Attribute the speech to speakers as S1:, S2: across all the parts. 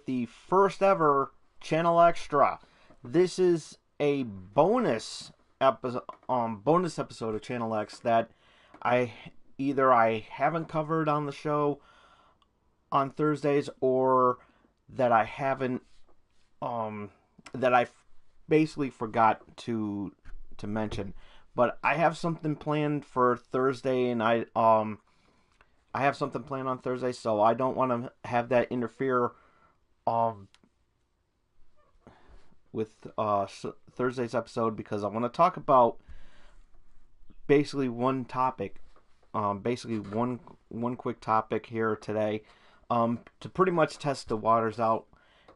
S1: the first ever Channel Extra. This is a bonus episode of Channel X that I I haven't covered on the show on Thursdays, or that I haven't that I basically forgot to mention. But I have something planned for Thursday, and I have something planned on Thursday, so I don't want to have that interfere um with Thursday's episode, because I want to talk about basically one topic, basically one quick topic here today, to pretty much test the waters out,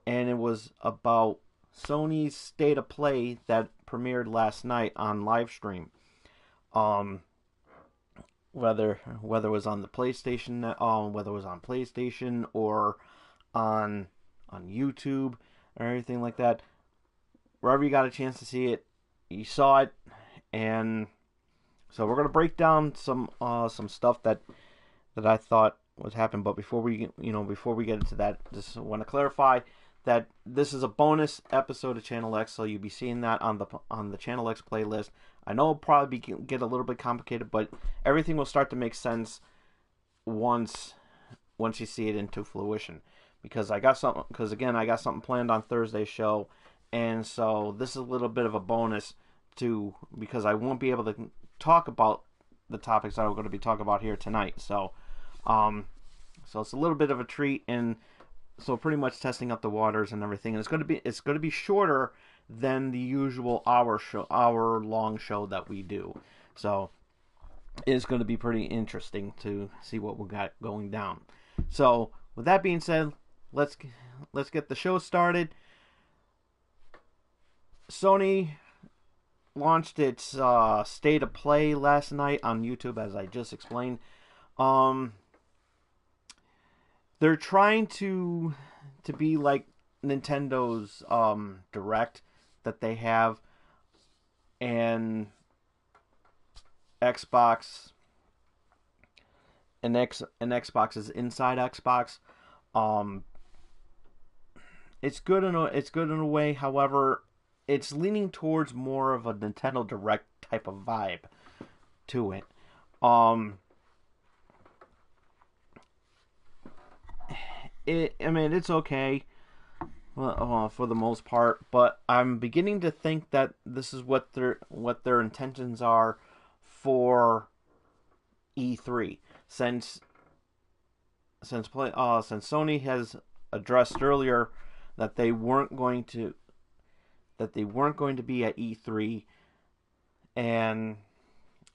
S1: and it was about Sony's State of Play that premiered last night on live stream. Um, whether it was on the PlayStation, whether it was on PlayStation or on YouTube or anything like that, wherever you got a chance to see it, you saw it. And so we're gonna break down some stuff that I thought was happening. But before we get into that, just want to clarify that this is a bonus episode of Channel X, so you'll be seeing that on the Channel X playlist. I know it'll probably get a little bit complicated, but everything will start to make sense once you see it into fruition. Because I got something planned on Thursday's show, and so this is a little bit of a bonus to, because I won't be able to talk about the topics that I'm going to be talking about here tonight. So it's a little bit of a treat, and so pretty much testing up the waters and everything. And it's going to be shorter than the usual hour long show that we do. So it's going to be pretty interesting to see what we got going down. So with that being said, let's get the show started. Sony launched its State of Play last night on YouTube, as I just explained. Um, they're trying to be like Nintendo's Direct that they have, and Xbox and Xbox is inside Xbox. Um, it's good in a way. However, it's leaning towards more of a Nintendo Direct type of vibe to it. Um, I mean, it's okay, for the most part, but I'm beginning to think that this is what their intentions are for E3, since since Sony has addressed earlier that they weren't going to be at E3, and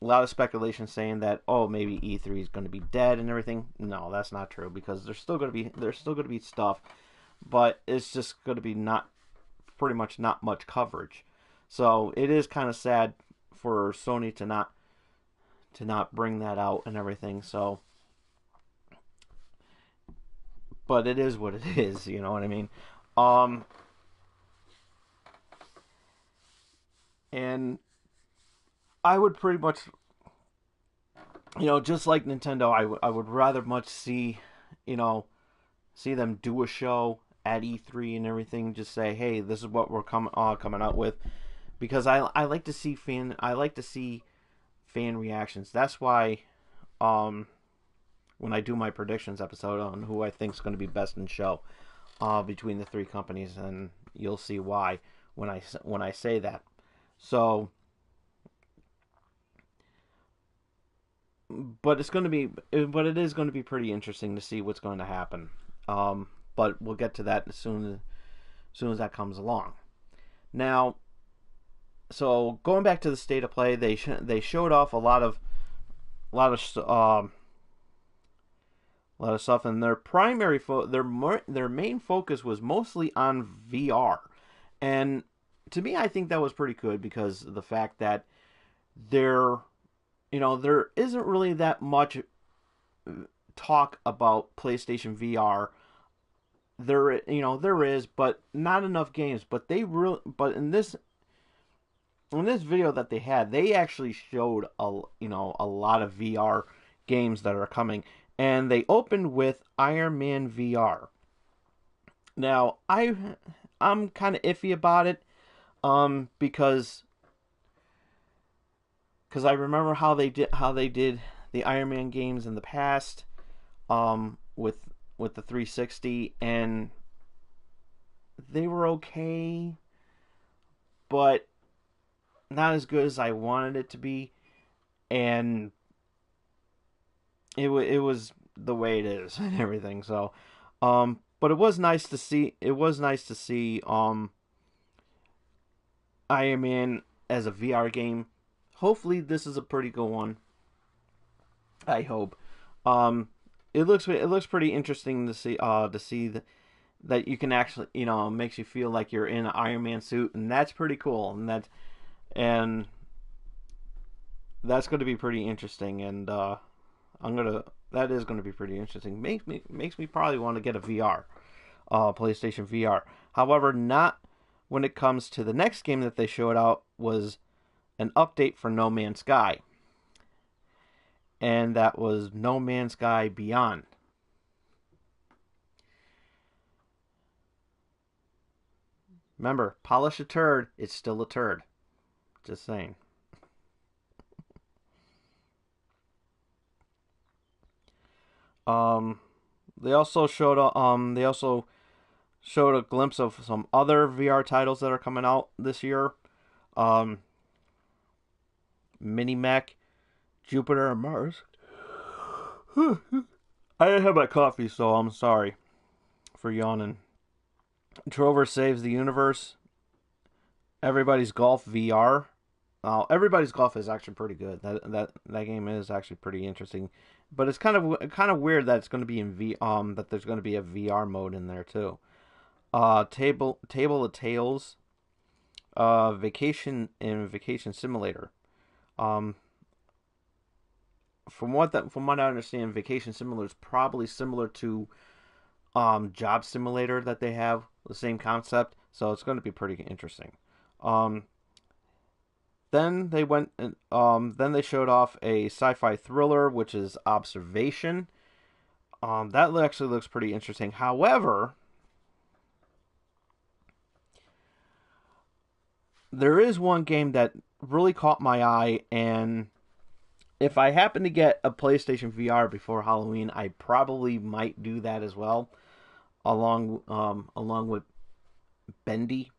S1: a lot of speculation saying that, oh, maybe E3 is going to be dead and everything. No, that's not true, because there's still going to be stuff, but it's just going to be not pretty much not much coverage. So it is kind of sad for Sony to not bring that out and everything. So, but it is what it is. You know what I mean? Um, and I would pretty much, just like Nintendo, I would rather much you know, see them do a show at E3 and everything. Just say, hey, this is what we're coming out with, because I like to see fan reactions. That's why, um, when I do my predictions episode on who I think is going to be best in show, between the three companies, and you'll see why when I say that. So, but it is going to be pretty interesting to see what's going to happen. But we'll get to that as soon as that comes along. Now, so going back to the State of Play, they showed off a lot of a lot of stuff, and their main focus was mostly on VR. And to me, I think that was pretty good, because of the fact that there there isn't really that much talk about PlayStation VR. There is, but not enough games. But in this video that they had, they actually showed a lot of VR games that are coming, and they opened with Iron Man VR. Now, I'm kind of iffy about it, because I remember how they did the Iron Man games in the past, with the 360, and they were okay, but not as good as I wanted it to be, and it was the way it is and everything. So, but it was nice to see. It was nice to see Iron Man as a VR game. Hopefully, this is a pretty good one. I hope. Um, it looks pretty interesting to see that you can actually, makes you feel like you're in an Iron Man suit, and that's pretty cool. And that's going to be pretty interesting. And that is going to be pretty interesting. Makes me probably want to get a VR, PlayStation VR. However, not when it comes to the next game that they showed out was an update for No Man's Sky, and that was No Man's Sky Beyond. Remember, polish a turd, it's still a turd. Just saying. Um, they also showed a glimpse of some other VR titles that are coming out this year. Um, Mini Mech, Jupiter and Mars. I didn't have my coffee, so I'm sorry for yawning. Trover Saves the Universe, Everybody's Golf VR. Everybody's Golf is actually pretty good. That game is actually pretty interesting, but it's kind of weird that it's going to be in that there's going to be a VR mode in there too. Table of Tales, Vacation Simulator. Um, from what I understand, Vacation Simulator is probably similar to Job Simulator that they have, the same concept. So it's going to be pretty interesting. Um, then they showed off a sci-fi thriller, which is Observation. That actually looks pretty interesting. However, there is one game that really caught my eye, and if I happen to get a PlayStation VR before Halloween, I probably might do that as well, along with Bendy,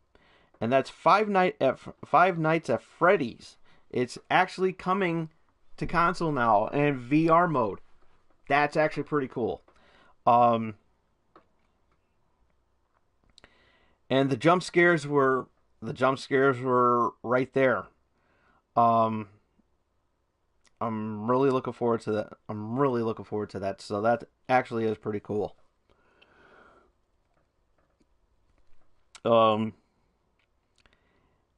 S1: and that's Five Nights at Freddy's. It's actually coming to console now and VR mode. That's actually pretty cool. Um, and the jump scares were right there. Um, I'm really looking forward to that. I'm really looking forward to that. So that actually is pretty cool. Um,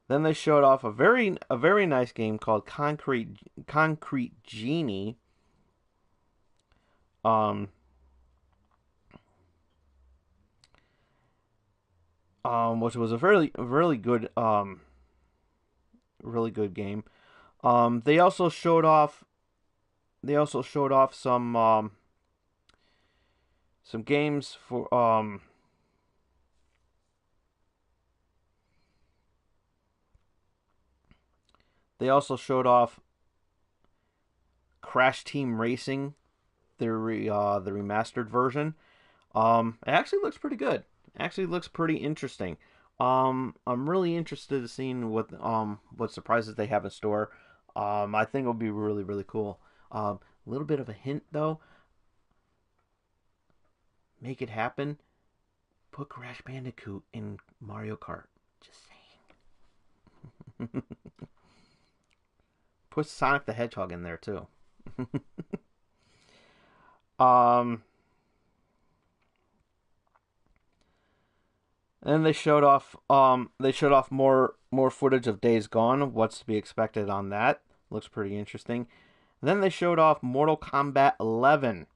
S1: then they showed off a very nice game called Concrete Genie. Um, which was a really good game. They also showed off some games for they also showed off Crash Team Racing, the remastered version. It actually looks pretty good. Actually looks pretty interesting. I'm really interested in seeing what surprises they have in store. I think it'll be really cool. A little bit of a hint though. Make it happen. Put Crash Bandicoot in Mario Kart. Just saying. Put Sonic the Hedgehog in there too. um, and they showed off more footage of Days Gone. What's to be expected on that? Looks pretty interesting. And then they showed off Mortal Kombat 11.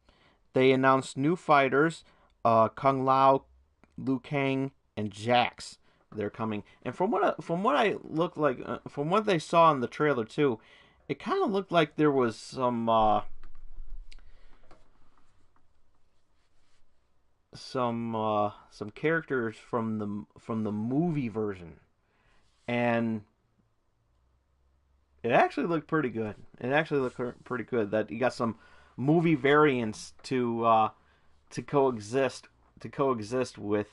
S1: They announced new fighters, Kung Lao, Liu Kang, and Jax. They're coming. And from what they saw in the trailer too, it kind of looked like there was some characters from the movie version, and it actually looked pretty good. It actually looked pretty good. That you got some movie variants to coexist to coexist with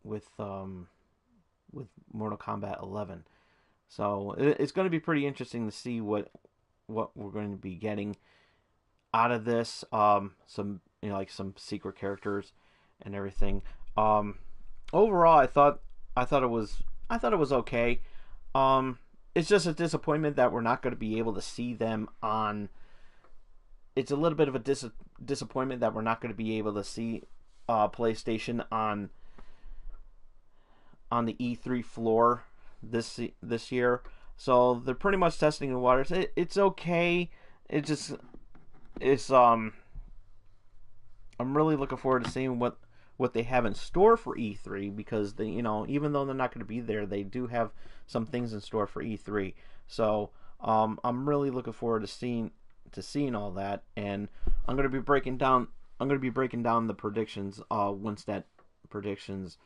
S1: with Mortal Kombat 11. So it's going to be pretty interesting to see what we're going to be getting out of this. Some like some secret characters and everything. Um, Overall, I thought it was okay. It's just a disappointment that we're not going to be able to see them on. It's a little bit of a disappointment that we're not going to be able to see PlayStation on the E3 floor this year. So they're pretty much testing the waters. It's okay. It's I'm really looking forward to seeing what they have in store for E3, because they, even though they're not going to be there, they do have some things in store for E3. So I'm really looking forward to seeing all that, and I'm going to be breaking down the predictions once that predictions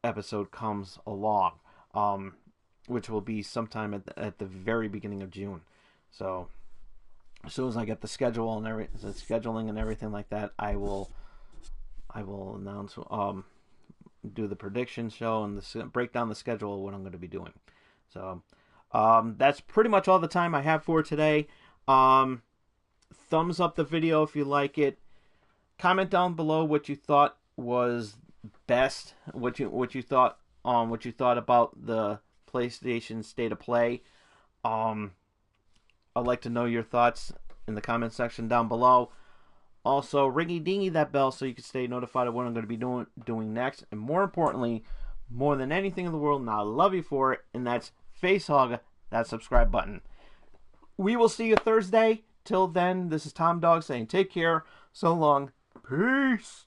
S1: episode comes along, which will be sometime at the very beginning of June. So as soon as I get the scheduling and everything like that, I will announce, do the prediction show and break down the schedule of what I'm going to be doing. So that's pretty much all the time I have for today. Thumbs up the video if you like it. Comment down below what you thought was best, what you thought about the PlayStation State of Play. I'd like to know your thoughts in the comment section down below. Also, ringy dingy that bell so you can stay notified of what I'm going to be doing next. And more importantly, more than anything in the world, and I love you for it, and that's face hug that subscribe button. We will see you Thursday. Till then, this is Tom Dog saying take care. So long. Peace.